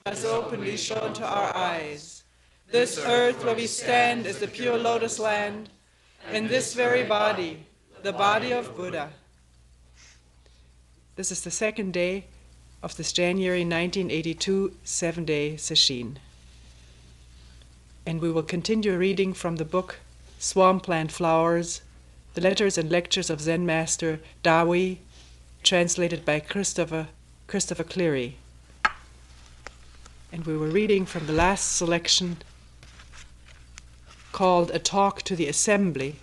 has openly shown to our eyes. This earth where we stand is the pure lotus land, and this very body, the body of Buddha. This is the second day of this January 1982 7-day sesshin. And we will continue reading from the book Swampland Flowers, the letters and lectures of Zen Master Ta Hui, translated by Christopher Cleary. And we were reading from the last selection called A Talk to the Assembly.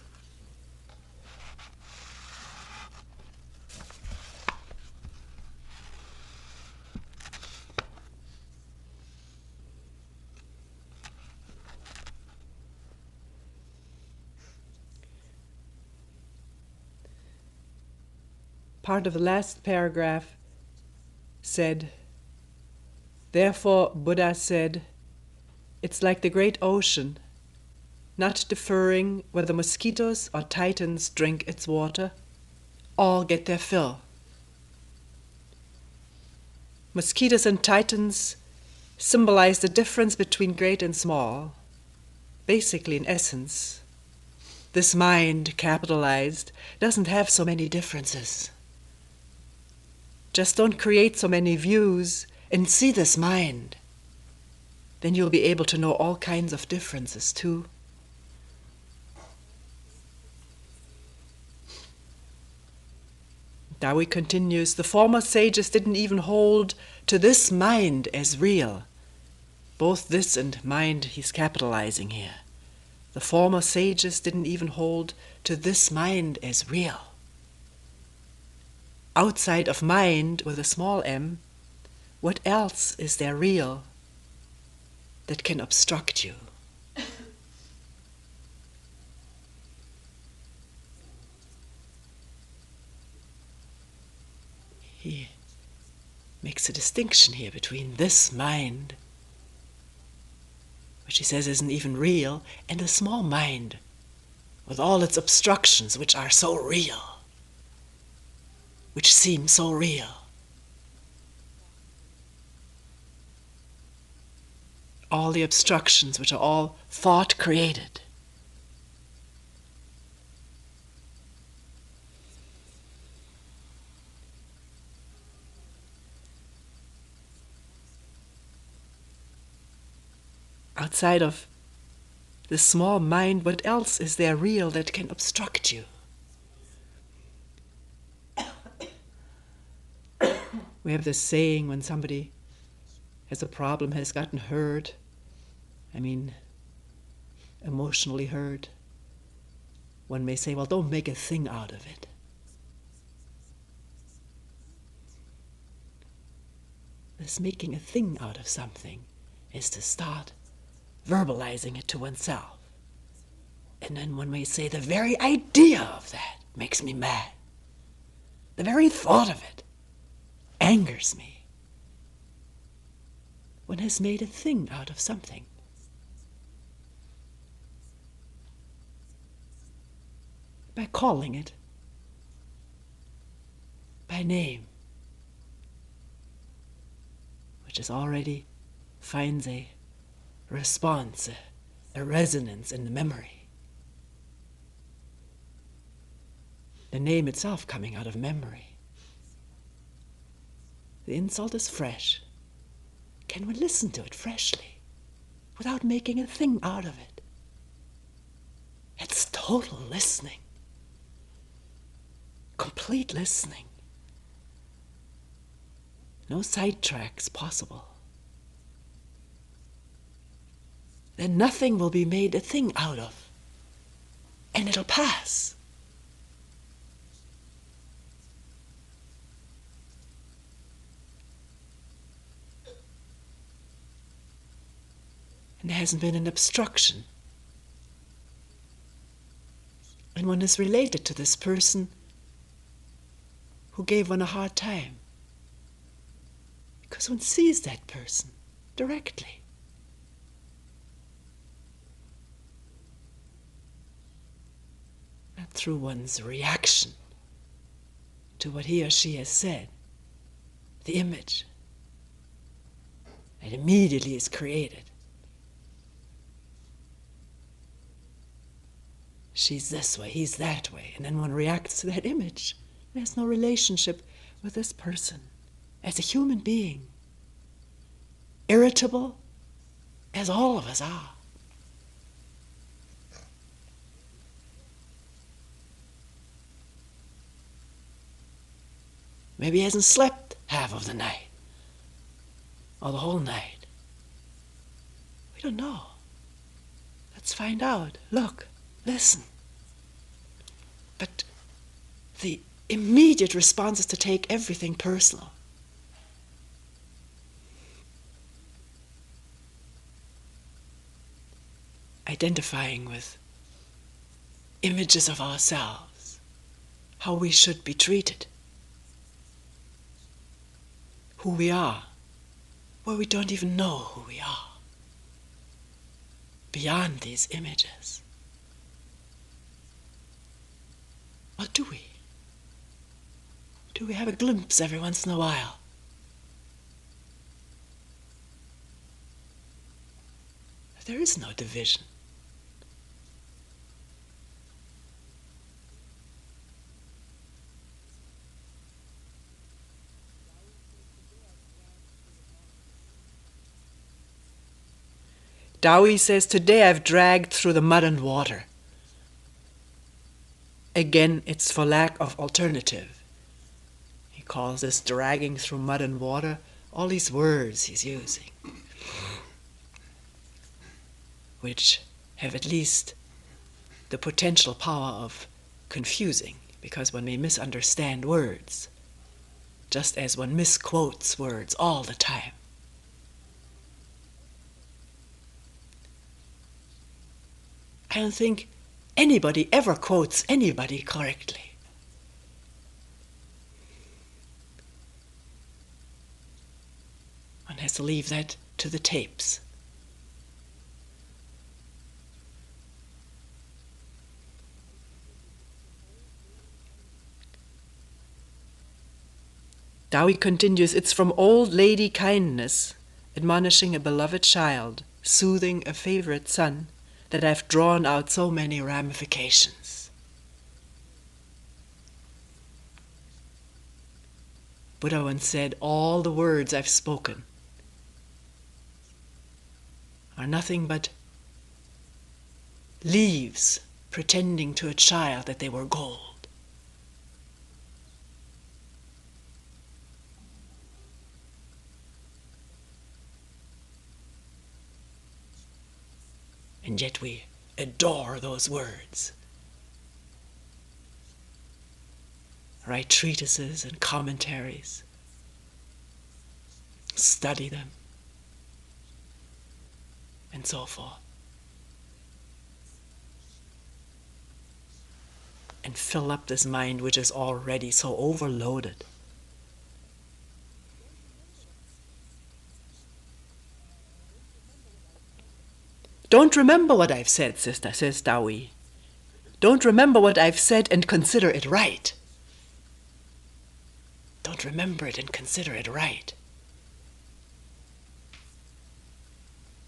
Part of the last paragraph said, "Therefore Buddha said, it's like the great ocean, not deferring whether mosquitoes or titans drink its water, all get their fill. Mosquitoes and titans symbolize the difference between great and small. Basically, in essence, this mind, capitalized, doesn't have so many differences. Just don't create so many views and see this mind. Then you'll be able to know all kinds of differences too." Ta Hui continues, "The former sages didn't even hold to this mind as real." Both this and mind he's capitalizing here. The former sages didn't even hold to this mind as real. Outside of mind, with a small m, what else is there real that can obstruct you? He makes a distinction here between this mind, which he says isn't even real, and the small mind, with all its obstructions, which are so real, which seem so real. All the obstructions, which are all thought created. Outside of this small mind, what else is there real that can obstruct you? We have this saying when somebody has a problem, has gotten hurt, emotionally hurt, one may say, well, don't make a thing out of it. This making a thing out of something is to start verbalizing it to oneself. And then one may say, the very idea of that makes me mad. The very thought of it angers me. One has made a thing out of something. By calling it by name, which is already finds a response, a resonance in the memory. The name itself coming out of memory. The insult is fresh. Can we listen to it freshly, without making a thing out of it? It's total listening. Complete listening. No sidetracks possible. Then nothing will be made a thing out of, and it'll pass. And there hasn't been an obstruction. And one is related to this person who gave one a hard time, because one sees that person directly. Not through one's reaction to what he or she has said. The image It immediately is created. She's this way, he's that way, and then one reacts to that image. There's no relationship with this person as a human being, irritable as all of us are. Maybe he hasn't slept half of the night, or the whole night. We don't know. Let's find out. Look, listen. But the immediate response is to take everything personal. Identifying with images of ourselves, how we should be treated, who we are, where we don't even know who we are, beyond these images. What do we? Do we have a glimpse every once in a while? There is no division. Ta Hui says, today I've dragged through the mud and water. Again, it's for lack of alternative. He calls this dragging through mud and water, all these words he's using, which have at least the potential power of confusing, because one may misunderstand words, just as one misquotes words all the time. I don't think anybody ever quotes anybody correctly. One has to leave that to the tapes. Ta Hui continues, it's from old lady kindness, admonishing a beloved child, soothing a favorite son, that I've drawn out so many ramifications. Buddha once said, all the words I've spoken are nothing but leaves pretending to a child that they were gold. And yet we adore those words. Write treatises and commentaries. Study them. And so forth. And fill up this mind which is already so overloaded. Don't remember what I've said, sister, says Ta Hui. Don't remember what I've said and consider it right. Don't remember it and consider it right.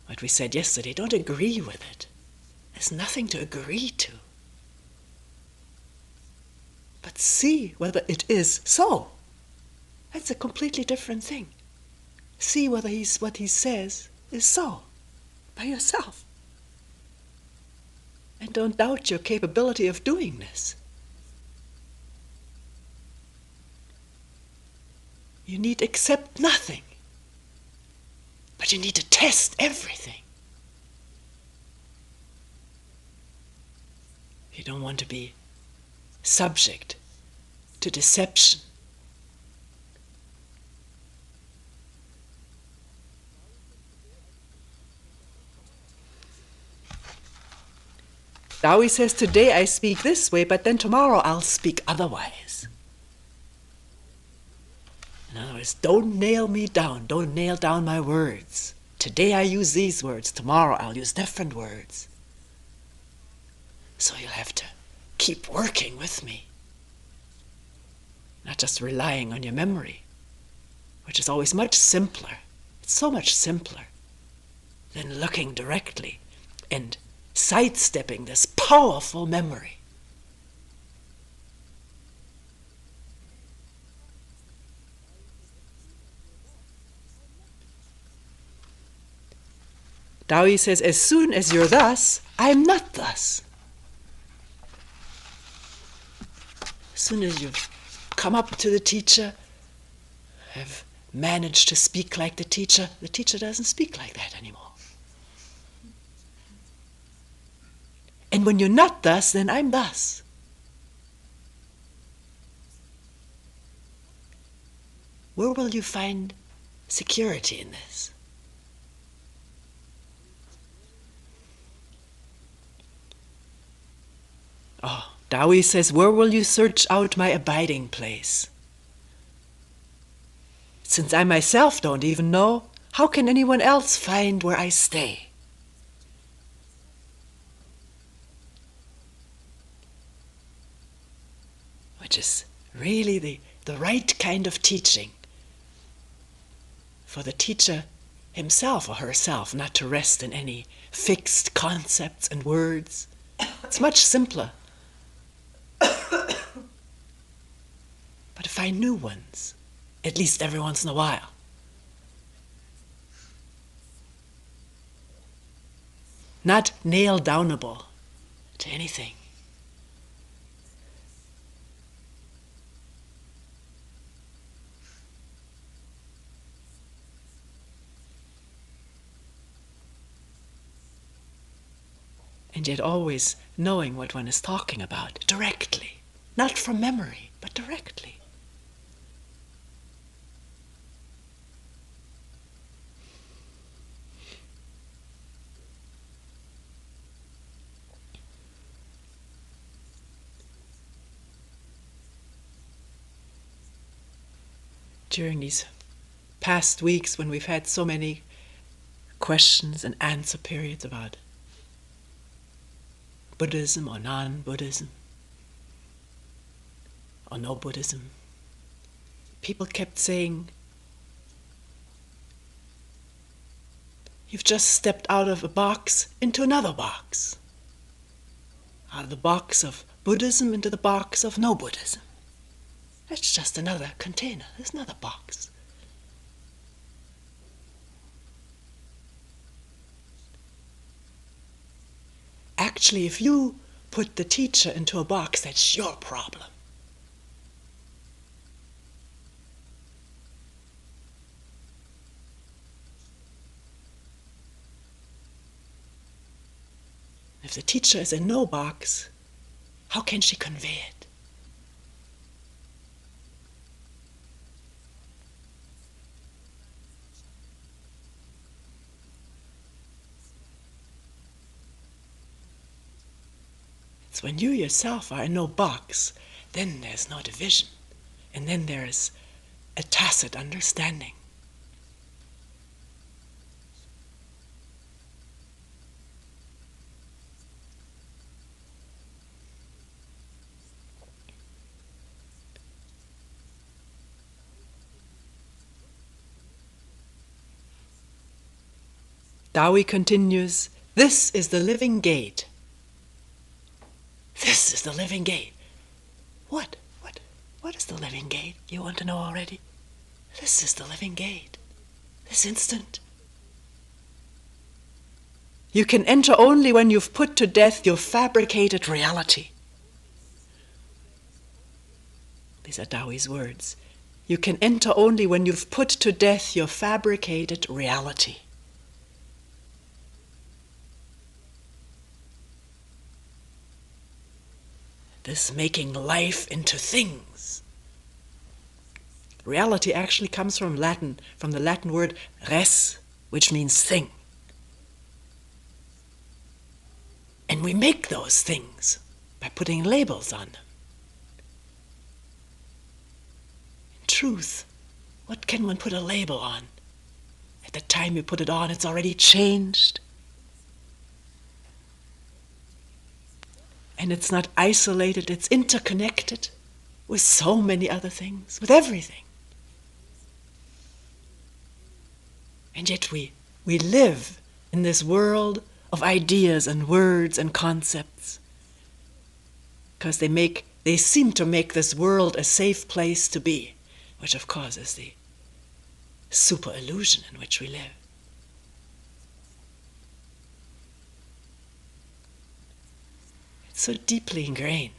What we said yesterday, don't agree with it. There's nothing to agree to. But see whether it is so. That's a completely different thing. See whether what he says is so, by yourself. And don't doubt your capability of doing this. You need accept nothing, but you need to test everything. You don't want to be subject to deception. Ta Hui says, today I speak this way, but then tomorrow I'll speak otherwise. In other words, don't nail me down. Don't nail down my words. Today I use these words. Tomorrow I'll use different words. So you'll have to keep working with me. Not just relying on your memory, which is always much simpler. It's so much simpler than looking directly and sidestepping this powerful memory. Ta Hui says, as soon as you're thus, I'm not thus. As soon as you've come up to the teacher, have managed to speak like the teacher doesn't speak like that anymore. And when you're not thus, then I'm thus. Where will you find security in this? Oh, Ta Hui says, where will you search out my abiding place? Since I myself don't even know, how can anyone else find where I stay? Which is really the right kind of teaching for the teacher himself or herself, not to rest in any fixed concepts and words. It's much simpler. But to find new ones, at least every once in a while. Not nail-downable to anything. And yet always knowing what one is talking about directly, not from memory, but directly. During these past weeks when we've had so many questions and answer periods about Buddhism or non-Buddhism or no Buddhism, people kept saying, you've just stepped out of a box into another box. Out of the box of Buddhism into the box of no Buddhism. That's just another container, there's another box. Actually, if you put the teacher into a box, that's your problem. If the teacher is in no box, how can she convey it? It's when you yourself are in no box, then there's no division, and then there is a tacit understanding. Ta Hui continues, this is the living gate. This is the living gate. What is the living gate? You want to know already? This is the living gate. This instant. You can enter only when you've put to death your fabricated reality. These are Ta Hui's words. You can enter only when you've put to death your fabricated reality. This making life into things. Reality actually comes from the Latin word res, which means thing. And we make those things by putting labels on them. In truth, what can one put a label on? At the time you put it on, it's already changed. And it's not isolated, it's interconnected with so many other things, with everything. And yet we live in this world of ideas and words and concepts, because they seem to make this world a safe place to be, which of course is the super illusion in which we live. It's so deeply ingrained,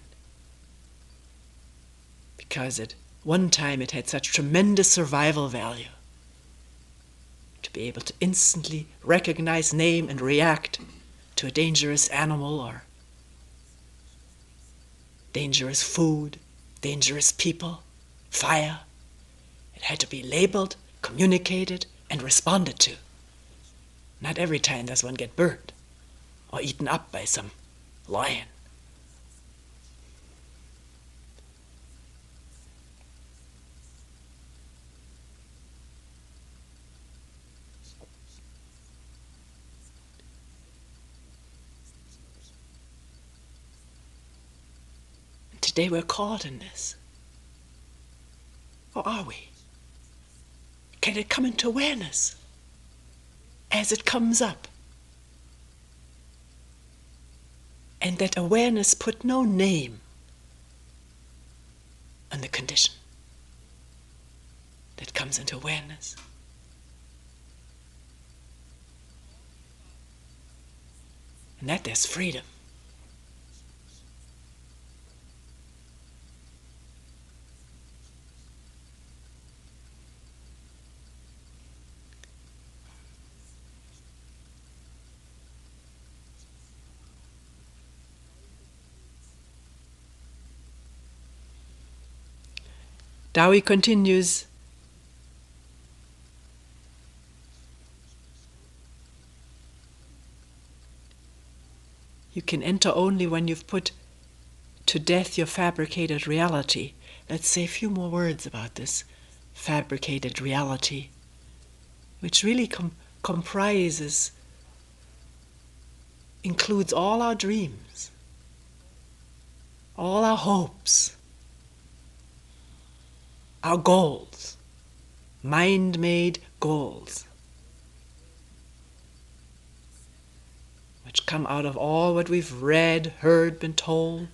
because at one time it had such tremendous survival value to be able to instantly recognize, name, and react to a dangerous animal or dangerous food, dangerous people, fire. It had to be labeled, communicated, and responded to. Not every time does one get burned or eaten up by some lion. Today we're caught in this. Or are we? Can it come into awareness as it comes up? And that awareness put no name on the condition that comes into awareness. And that there's freedom. Ta Hui continues, you can enter only when you've put to death your fabricated reality. Let's say a few more words about this fabricated reality, which really includes all our dreams, all our hopes, our goals, mind-made goals, which come out of all what we've read, heard, been told.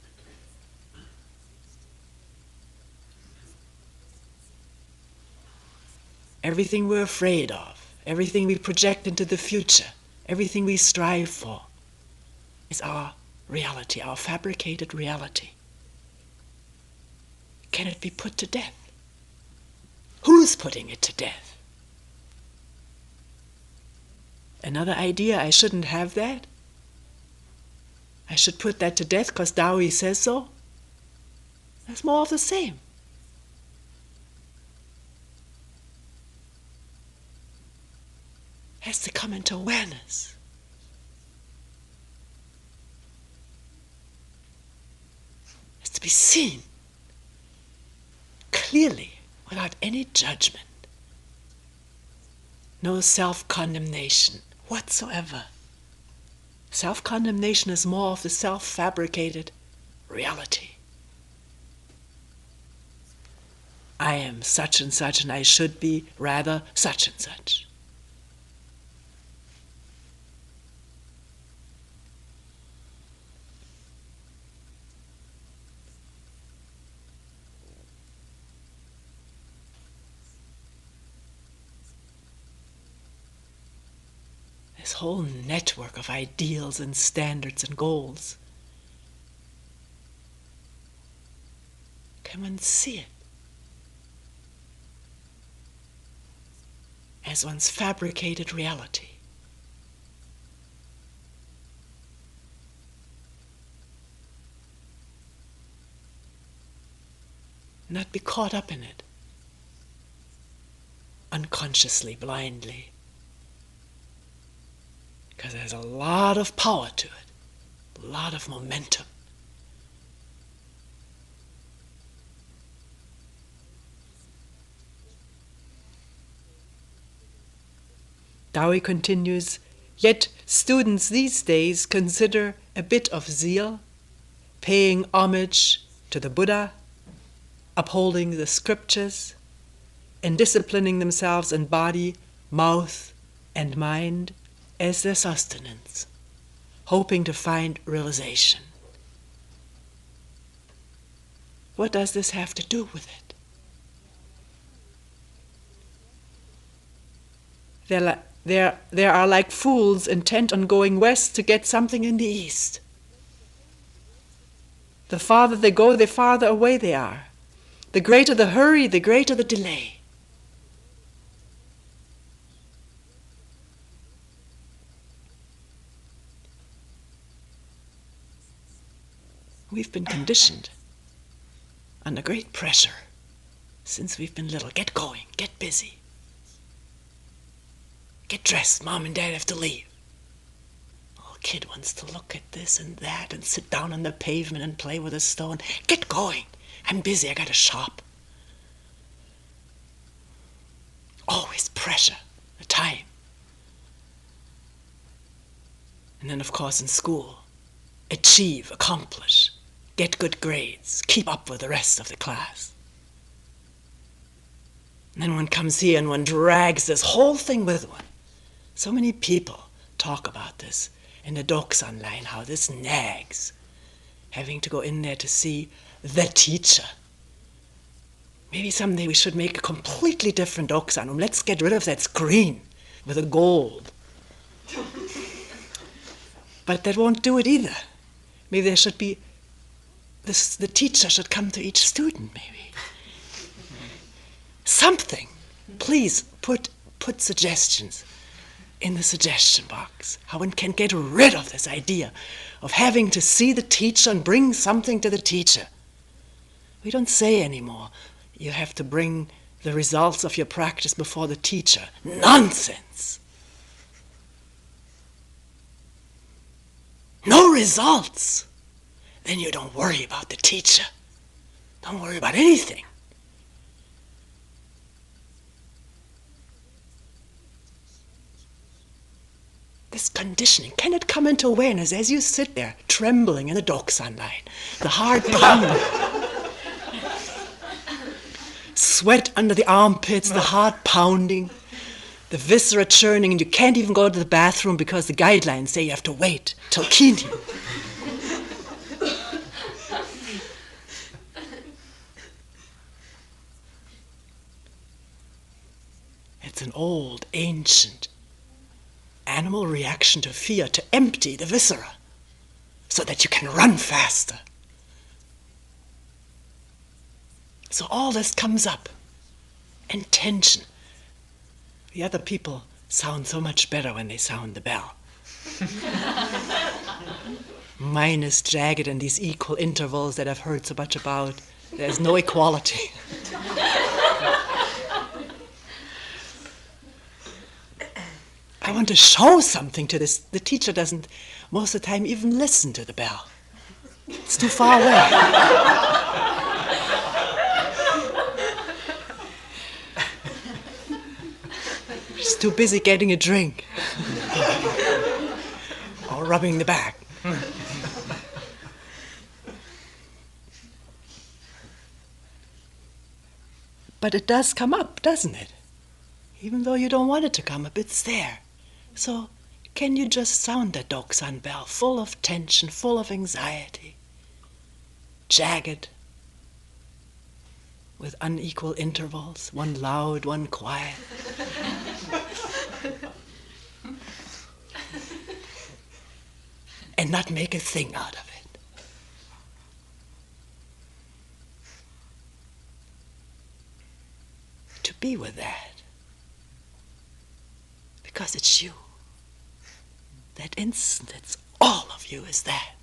Everything we're afraid of, everything we project into the future, everything we strive for is our reality, our fabricated reality. Can it be put to death? Who's putting it to death? Another idea, I shouldn't have that? I should put that to death because Ta Hui says so? That's more of the same. Has to come into awareness. Has to be seen clearly, without any judgment, no self-condemnation whatsoever. Self-condemnation is more of the self-fabricated reality. I am such and such, and I should be rather such and such. This whole network of ideals and standards and goals. Can one see it as one's fabricated reality? Not be caught up in it, unconsciously, blindly. Because there's a lot of power to it, a lot of momentum. Ta Hui continues, yet students these days consider a bit of zeal, paying homage to the Buddha, upholding the scriptures, and disciplining themselves in body, mouth, and mind as their sustenance, hoping to find realization. What does this have to do with it? They are like fools intent on going west to get something in the east. The farther they go, the farther away they are. The greater the hurry, the greater the delay. We've been conditioned under great pressure since we've been little. Get going, get busy. Get dressed, Mom and Dad have to leave. Oh, kid wants to look at this and that and sit down on the pavement and play with a stone. Get going, I'm busy, I gotta shop. Always pressure, the time. And then of course in school, achieve, accomplish, get good grades, keep up with the rest of the class. And then one comes here and one drags this whole thing with one. So many people talk about this in the docs online, how this nags, having to go in there to see the teacher. Maybe someday we should make a completely different docs on them. Let's get rid of that screen with a gold. But that won't do it either. Maybe there should be, the teacher should come to each student, maybe. Something. Please put suggestions in the suggestion box, how one can get rid of this idea of having to see the teacher and bring something to the teacher. We don't say anymore, you have to bring the results of your practice before the teacher. Nonsense! No results! Then you don't worry about the teacher. Don't worry about anything. This conditioning, can it come into awareness as you sit there trembling in the dark sunlight, the heart pounding, sweat under the armpits, the heart pounding, the viscera churning, and you can't even go to the bathroom because the guidelines say you have to wait till kini. It's an old, ancient animal reaction to fear, to empty the viscera so that you can run faster. So all this comes up, and tension. The other people sound so much better when they sound the bell. Mine is jagged in these equal intervals that I've heard so much about. There's no equality. I want to show something to this. The teacher doesn't, most of the time, even listen to the bell. It's too far away. She's too busy getting a drink or rubbing the back. But it does come up, doesn't it? Even though you don't want it to come up, it's there. So can you just sound that Doksan bell, full of tension, full of anxiety, jagged, with unequal intervals, one loud, one quiet. And not make a thing out of it. To be with that. Because it's you. That instant, it's all of you is that.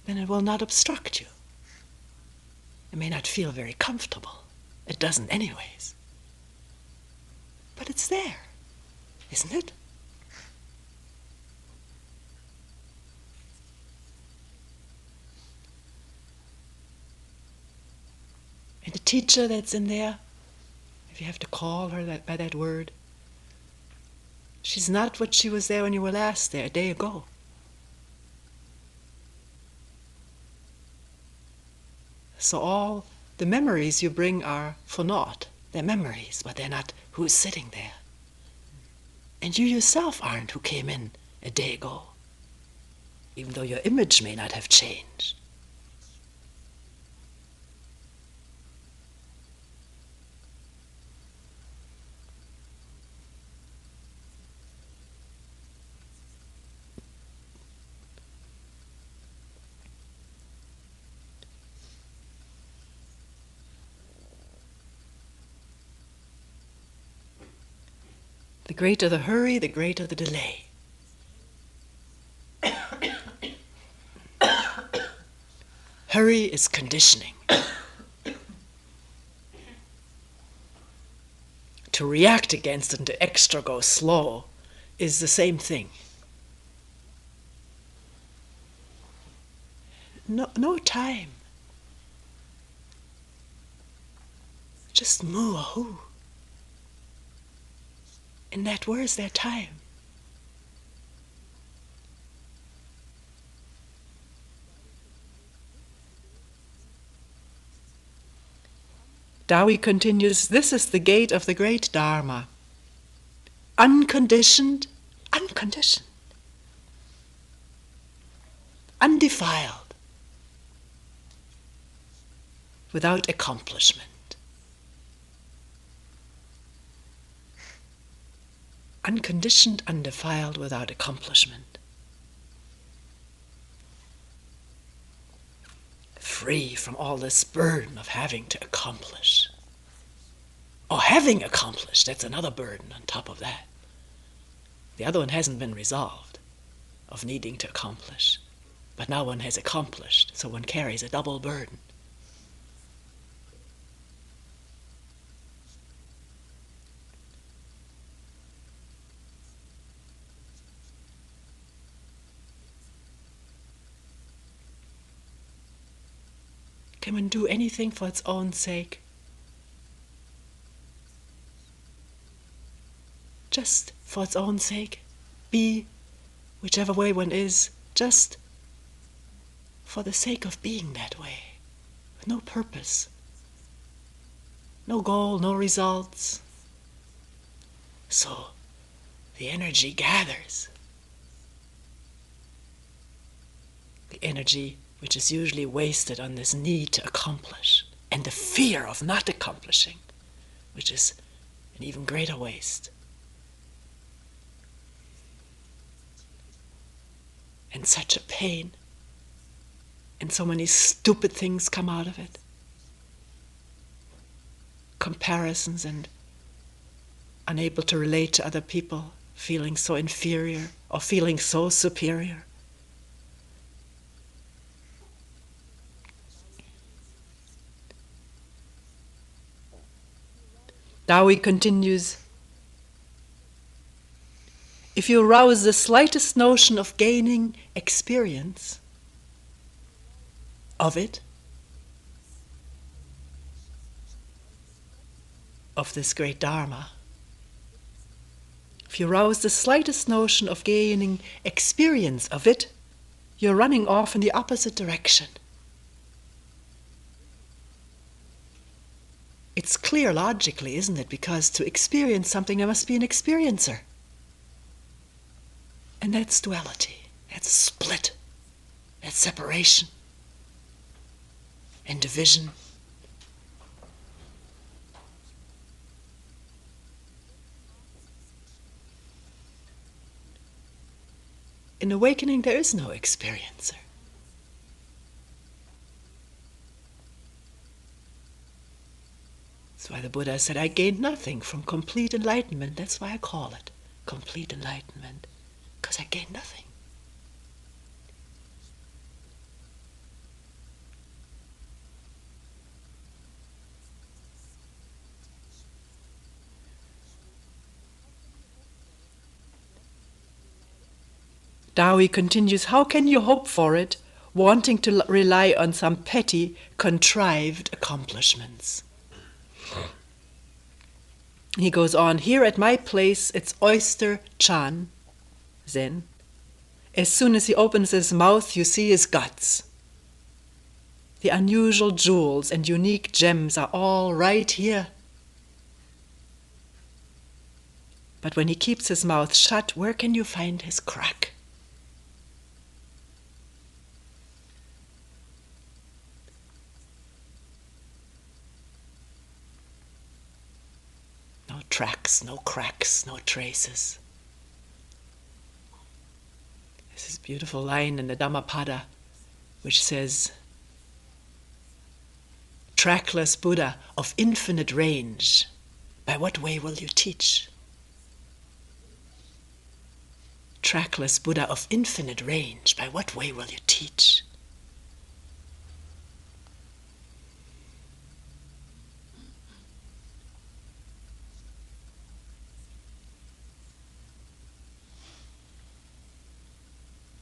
Then it will not obstruct you. It may not feel very comfortable. It doesn't anyways. But it's there, isn't it? And the teacher that's in there, if you have to call her by that word, she's not what she was there when you were last there, a day ago. So all the memories you bring are for naught. They're memories, but they're not who's sitting there. And you yourself aren't who came in a day ago, even though your image may not have changed. The greater the hurry, the greater the delay. Hurry is conditioning. To react against and to extra go slow is the same thing. No time. Just moo a hoo. And that where's their time? Ta Hui continues, this is the gate of the great Dharma. Unconditioned, undefiled, without accomplishment. Unconditioned, undefiled, without accomplishment. Free from all this burden of having to accomplish. Or having accomplished, that's another burden on top of that. The other one hasn't been resolved, of needing to accomplish. But now one has accomplished, so one carries a double burden. Can one do anything for its own sake? Just for its own sake? Be whichever way one is, just for the sake of being that way, with no purpose, no goal, no results. So the energy gathers. The energy which is usually wasted on this need to accomplish, and the fear of not accomplishing, which is an even greater waste. And such a pain, and so many stupid things come out of it. Comparisons and unable to relate to other people, feeling so inferior or feeling so superior. Ta Hui continues, if you arouse the slightest notion of gaining experience of it, of this great Dharma, if you arouse the slightest notion of gaining experience of it, you're running off in the opposite direction. It's clear logically, isn't it? Because to experience something, there must be an experiencer. And that's duality, that's split, that's separation and division. In awakening, there is no experiencer. That's why the Buddha said, I gained nothing from complete enlightenment. That's why I call it complete enlightenment, because I gained nothing. Ta Hui continues, how can you hope for it, wanting to rely on some petty, contrived accomplishments? He goes on, here at my place it's oyster chan, Zen. As soon as he opens his mouth, you see his guts. The unusual jewels and unique gems are all right here. But when he keeps his mouth shut, where can you find his crack? No tracks, no cracks, no traces. There's this beautiful line in the Dhammapada which says, "Trackless Buddha of infinite range, by what way will you teach?" Trackless Buddha of infinite range, by what way will you teach?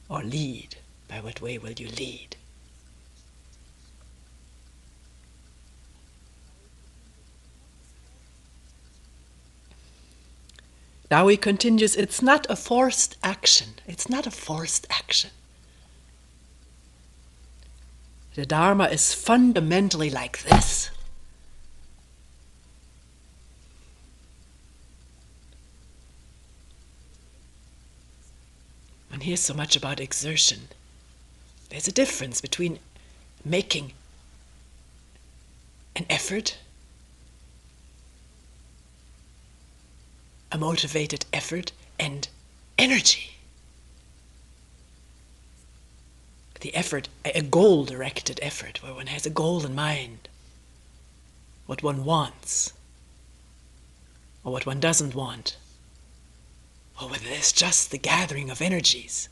Or lead, by what way will you lead? Now he continues, it's not a forced action. It's not a forced action. The Dharma is fundamentally like this. One hears so much about exertion. There's a difference between making an effort, a motivated effort, and energy. The effort, a goal-directed effort, where one has a goal in mind, what one wants, or what one doesn't want, or whether it's just the gathering of energies,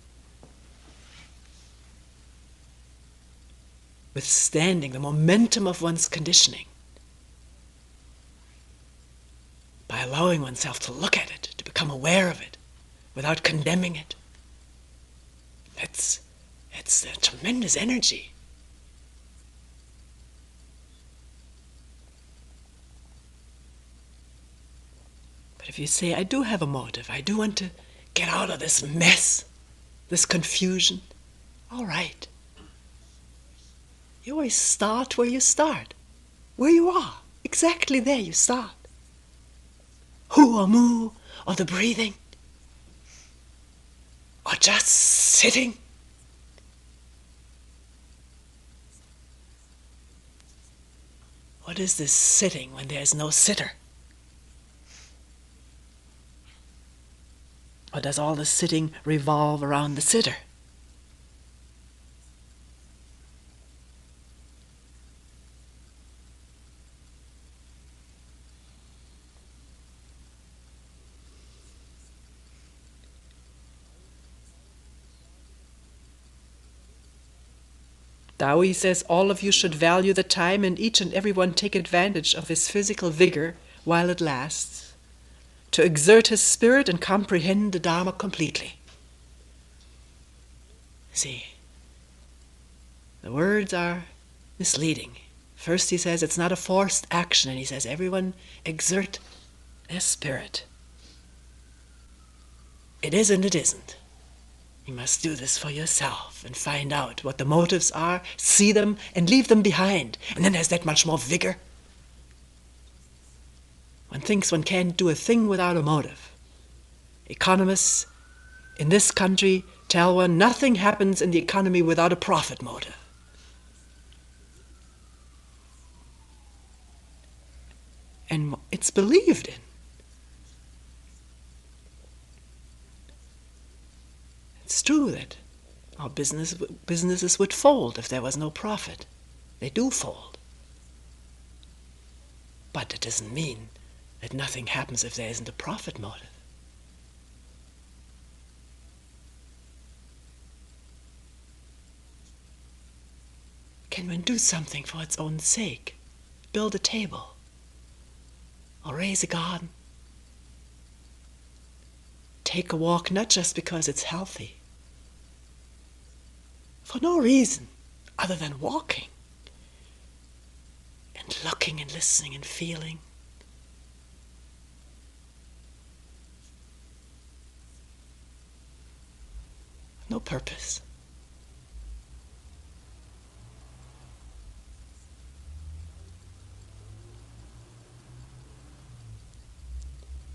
withstanding the momentum of one's conditioning, by allowing oneself to look at it, to become aware of it, without condemning it. It's a tremendous energy. But if you say, I do have a motive, I do want to get out of this mess, this confusion, all right. You always start where you start, where you are, exactly there you start. Hu or mu, or the breathing, or just sitting. What is this sitting when there is no sitter? Or does all the sitting revolve around the sitter? Ta Hui says all of you should value the time and each and every one take advantage of his physical vigor while it lasts, to exert his spirit and comprehend the Dharma completely. See, the words are misleading. First he says it's not a forced action, and he says everyone exert their spirit. It is and it isn't. You must do this for yourself and find out what the motives are, see them and leave them behind. And then there's that much more vigor. One thinks one can't do a thing without a motive. Economists in this country tell one nothing happens in the economy without a profit motive. And it's believed in. It's true that our businesses would fold if there was no profit. They do fold. But it doesn't mean that nothing happens if there isn't a profit motive. Can one do something for its own sake? Build a table, or raise a garden? Take a walk not just because it's healthy, for no reason other than walking and looking and listening and feeling. No purpose.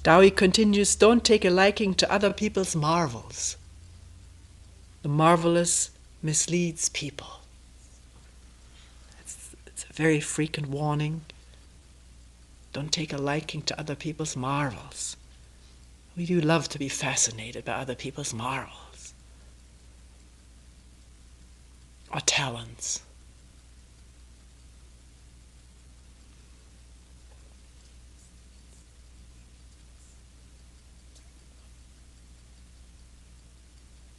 Ta Hui continues, don't take a liking to other people's marvels. The marvelous misleads people. It's a very frequent warning. Don't take a liking to other people's marvels. We do love to be fascinated by other people's marvels or talents.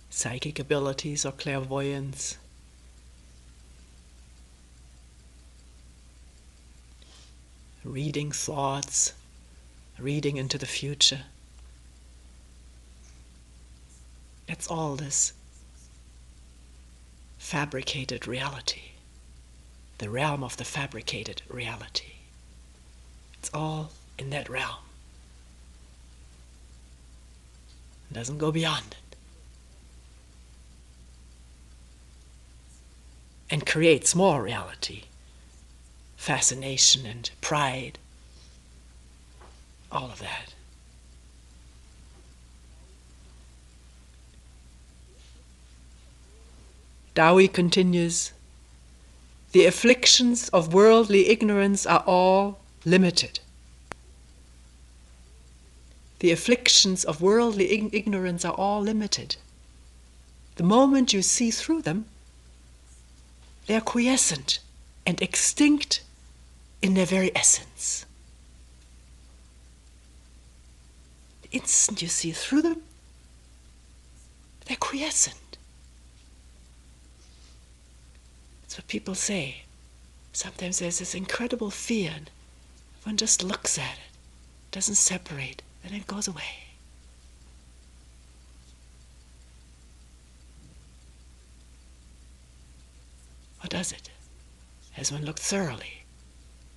Psychic abilities or clairvoyance. Reading thoughts, reading into the future. It's all this fabricated reality, the realm of the fabricated reality. It's all in that realm. It doesn't go beyond it. And creates more reality, fascination and pride, all of that. Ta Hui continues, the afflictions of worldly ignorance are all limited. The afflictions of worldly ignorance are all limited. The moment you see through them, they are quiescent and extinct in their very essence. The instant you see through them, they're quiescent. That's what people say. Sometimes there's this incredible fear, and one just looks at it, doesn't separate, then it goes away. Or does it? As one looked thoroughly,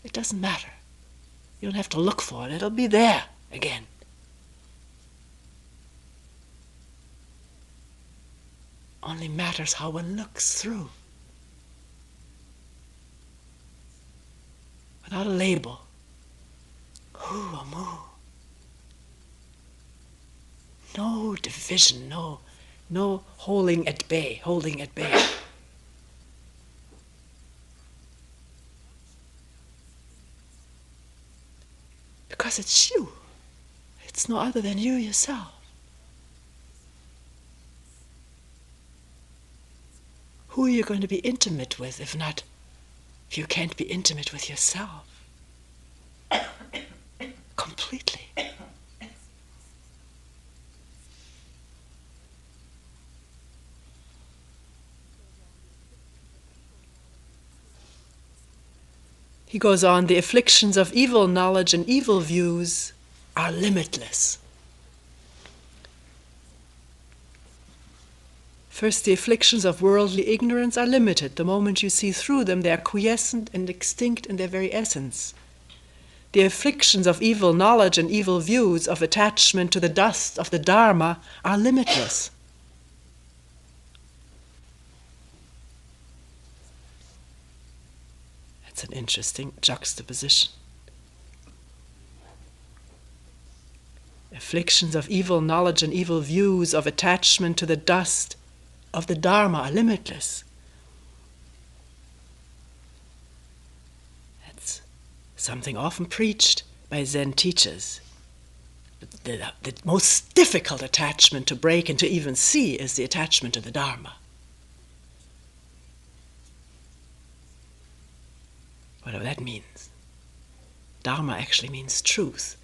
it doesn't matter. You don't have to look for it, it'll be there again. Only matters how one looks through. Without a label. Who or moo. No division, no holding at bay. Because it's you. It's no other than you yourself. Who are you going to be intimate with if you can't be intimate with yourself? Completely. He goes on, the afflictions of evil knowledge and evil views are limitless. First, the afflictions of worldly ignorance are limited. The moment you see through them, they are quiescent and extinct in their very essence. The afflictions of evil knowledge and evil views, of attachment to the dust of the Dharma, are limitless. That's an interesting juxtaposition. Afflictions of evil knowledge and evil views, of attachment to the dust of the Dharma are limitless. That's something often preached by Zen teachers. The most difficult attachment to break and to even see is the attachment to the Dharma. Whatever that means. Dharma actually means truth,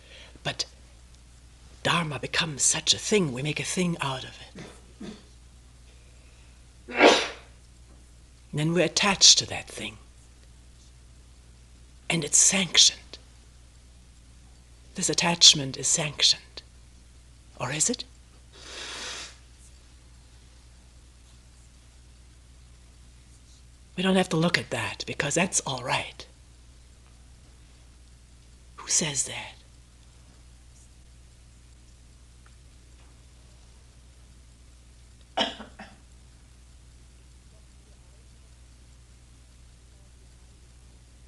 but Dharma becomes such a thing, we make a thing out of it. And then we're attached to that thing. And it's sanctioned. This attachment is sanctioned. Or is it? We don't have to look at that, because that's all right. Who says that?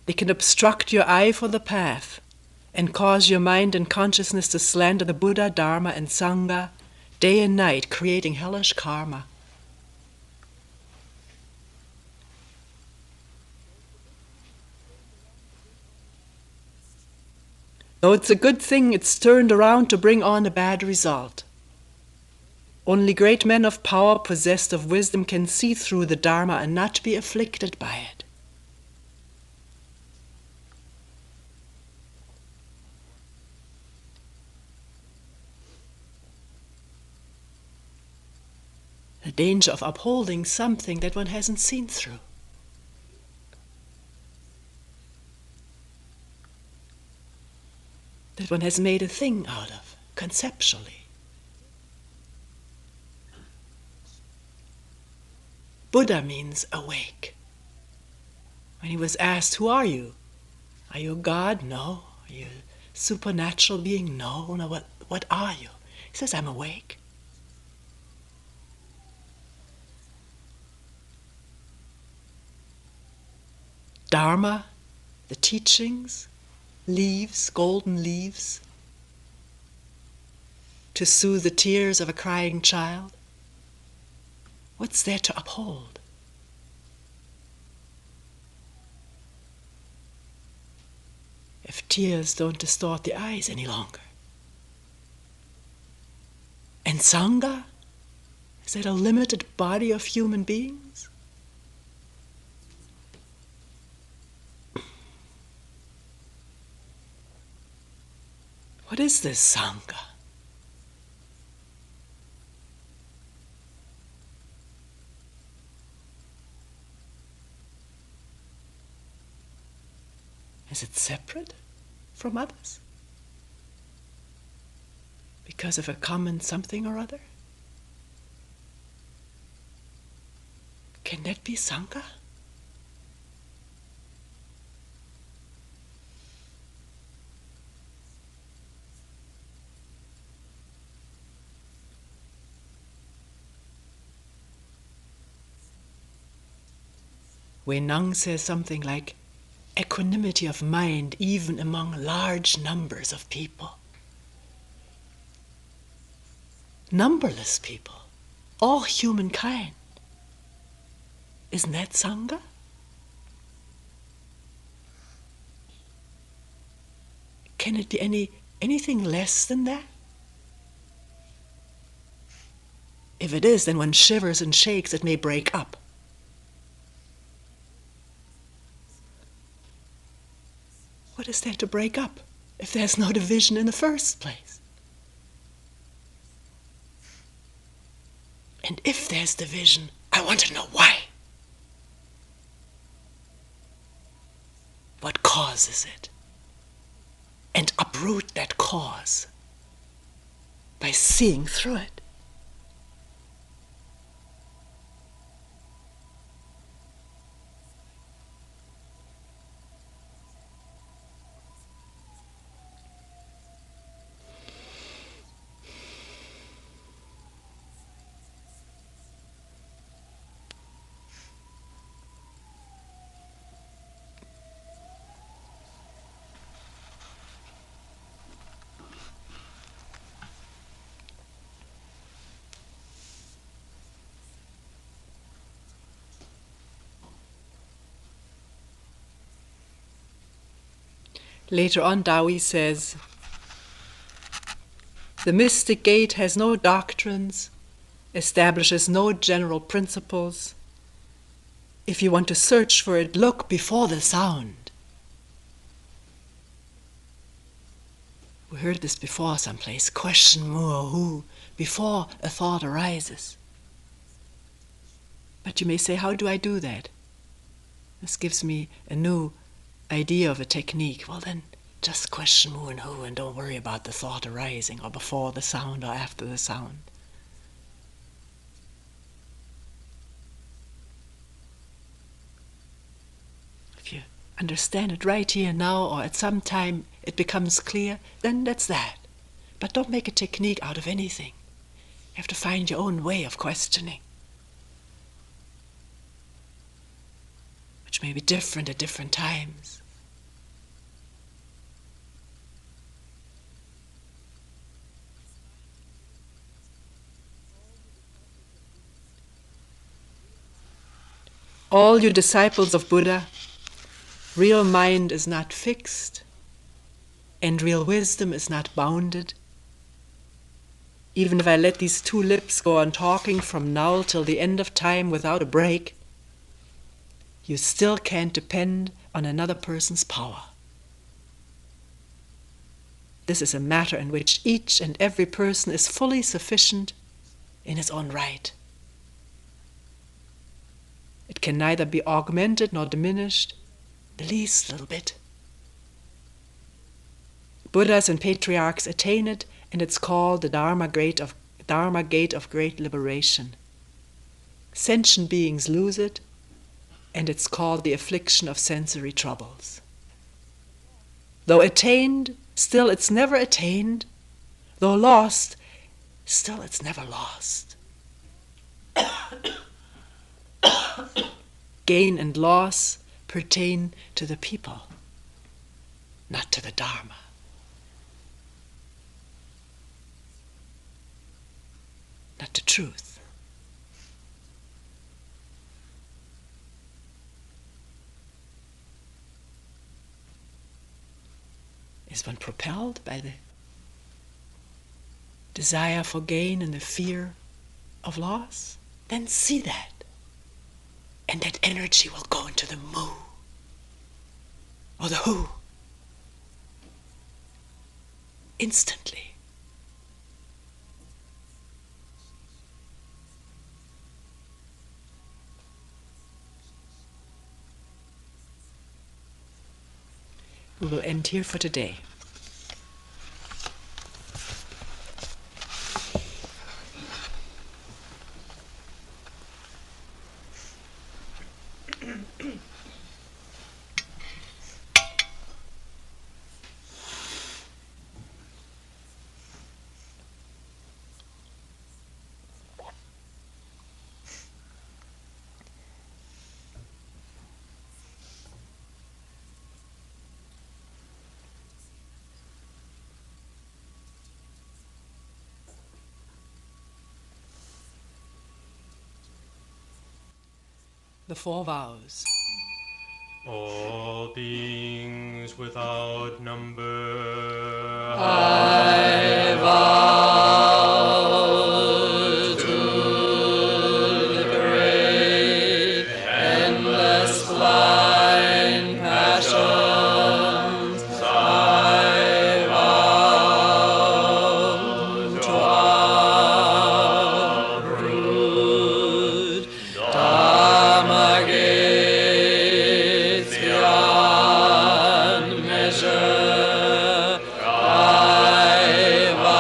They can obstruct your eye for the path and cause your mind and consciousness to slander the Buddha, Dharma, and Sangha day and night, creating hellish karma. Though it's a good thing it's turned around to bring on a bad result. Only great men of power possessed of wisdom can see through the Dharma and not be afflicted by it. The danger of upholding something that one hasn't seen through. That one has made a thing out of, conceptually. Buddha means awake. When he was asked, "Who are you? Are you a god? No. Are you a supernatural being? No. No. What are you?" He says, "I'm awake." Dharma, the teachings, leaves, golden leaves, to soothe the tears of a crying child. What's there to uphold? If tears don't distort the eyes any longer. And Sangha? Is that a limited body of human beings? What is this Sangha? Is it separate from others? Because of a common something or other? Can that be Sangha? Wei Nang says something like, equanimity of mind even among large numbers of people. Numberless people, all humankind. Isn't that Sangha? Can it be anything less than that? If it is, then one shivers and shakes, it may break up. What is there to break up if there's no division in the first place? And if there's division, I want to know why. What causes it? And uproot that cause by seeing through it. Later on, Ta Hui says, the mystic gate has no doctrines, establishes no general principles. If you want to search for it, look before the sound. We heard this before someplace. Question more who before a thought arises. But you may say, how do I do that? This gives me a new idea of a technique. Well then, just question who and don't worry about the thought arising or before the sound or after the sound. If you understand it right here now or at some time it becomes clear, then that's that. But don't make a technique out of anything. You have to find your own way of questioning, which may be different at different times. All you disciples of Buddha, real mind is not fixed, and real wisdom is not bounded. Even if I let these two lips go on talking from now till the end of time without a break, you still can't depend on another person's power. This is a matter in which each and every person is fully sufficient in his own right. It can neither be augmented nor diminished, the least little bit. Buddhas and patriarchs attain it, and it's called the Dharma gate of great liberation. Sentient beings lose it, and it's called the affliction of sensory troubles. Though attained, still it's never attained. Though lost, still it's never lost. Gain and loss pertain to the people, not to the Dharma. Not to truth. Is one propelled by the desire for gain and the fear of loss? Then see that. And that energy will go into the mu or the hu instantly. We will end here for today. The four vows. All beings without number, I vow to liberate endless blind passions. I vow to uproot Dharma gates beyond measure. I vow